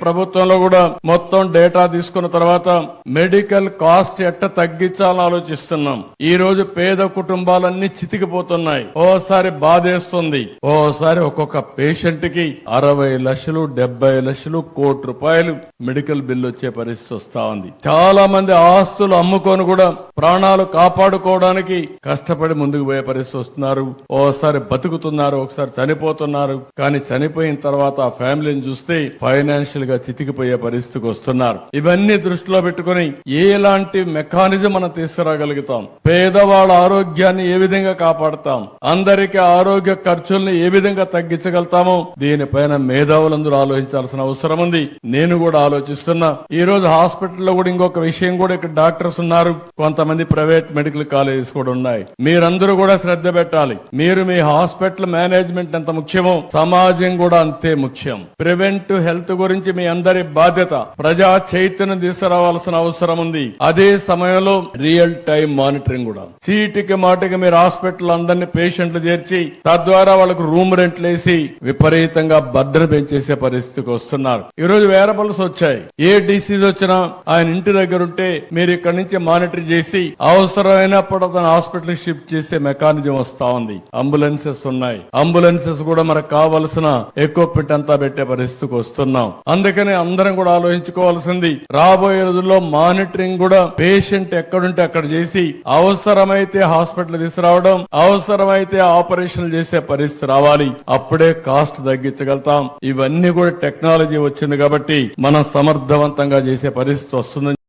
ప్రభుత్వంలో కూడా మొత్తం డేటా తీసుకున్న తర్వాత మెడికల్ కాస్ట్ ఎట్ట తగ్గించాలని ఆలోచిస్తున్నాం. ఈ రోజు పేద కుటుంబాలన్నీ చితికిపోతున్నాయి. ఓసారి బాధేస్తుంది, ఓసారి ఒక్కొక్క పేషెంట్ కి 60 లక్షలు 70 లక్షలు కోటి రూపాయలు మెడికల్ బిల్లు వచ్చే పరిస్థితి వస్తా ఉంది. చాలా మంది ఆస్తులు అమ్ముకొని కూడా ప్రాణాలు కాపాడుకోవడానికి కష్టపడి ముందుకు పోయే పరిస్థితి వస్తున్నారు. ఓసారి బతుకుతున్నారు, ఒకసారి చనిపోతున్నారు. కానీ చనిపోయిన తర్వాత ఆ ఫ్యామిలీని చూస్తే ఫైనాన్షియల్ గా చితికిపోయే పరిస్థితికి వస్తున్నారు. ఇవన్నీ దృష్టిలో పెట్టుకుని ఎలాంటి మెకానిజం మనం తీసుకురాగలుగుతాం, పేదవాళ్ళ ఆరోగ్యాన్ని ఏ విధంగా కాపాడుతాం, అందరికీ ఆరోగ్య ఖర్చుల్ని ఏ విధంగా తగ్గించగలుగుతామో దీనిపైన మేధావులందరూ ఆలోచించాల్సిన అవసరం ఉంది. నేను కూడా ఆలోచిస్తున్నా. ఈ రోజు హాస్పిటల్లో కూడా ఇంకొక విషయం కూడా, ఇక్కడ డాక్టర్స్ ఉన్నారు, కొంతమంది ప్రైవేట్ మెడికల్ కాలేజెస్ కూడా ఉన్నాయి. మీరందరూ కూడా శ్రద్ధ పెట్టాలి. మీరు మీ హాస్పిటల్ మేనేజ్మెంట్ ఎంత ముఖ్యమో సమాజం కూడా అంతే ముఖ్యం. ప్రివెంటివ్ హెల్త్ గురించి మీ అందరి బాధ్యత. ప్రజా చైతన్యం తీసుకురావాల్సిన అవసరం ఉంది. అదే సమయంలో రియల్ టైం మానిటరింగ్ కూడా. చీటికి మాటికి మీరు హాస్పిటల్ అందరినీ పేషెంట్లు చేర్చి తద్వారా వాళ్ళకు రూమ్ రెంట్లు వేసి విపరీతంగా భద్రత పెంచేసే పరిస్థితికి వస్తున్నారు. ఈ రోజు వేరబుల్స్ వచ్చాయి. ఏ డిసీజ్ వచ్చినా ఆయన ఇంటి దగ్గర ఉంటే మీరు ఇక్కడ నుంచి మానిటర్ చేసి అవసరమైనప్పుడు అతను హాస్పిటల్ షిఫ్ట్ చేసే మెకానిజం వస్తా ఉంది. అంబులెన్సెస్ ఉన్నాయి. అంబులెన్సెస్ కూడా మనకు కావలసిన ఎక్విప్మెంట్ అంతా పెట్టే పరిస్థితికి వస్తున్నాం. అందుకని అందరం కూడా ఆలోచించుకోవాల్సింది, రాబోయే రోజుల్లో మానిటరింగ్ కూడా పేషెంట్ ఎక్కడుంటే అక్కడ చేసి అవసరమైతే హాస్పిటల్ తీసుకురావడం, అవసరమైతే ఆపరేషన్లు చేసే పరిస్థితి రావాలి. అప్పుడే కాస్ట్ తగ్గించగలుగుతాం. ఇవన్నీ కూడా టెక్నాలజీ వచ్చింది కాబట్టి మనం సమర్థవంతంగా చేసే పరిస్థితి వస్తుందని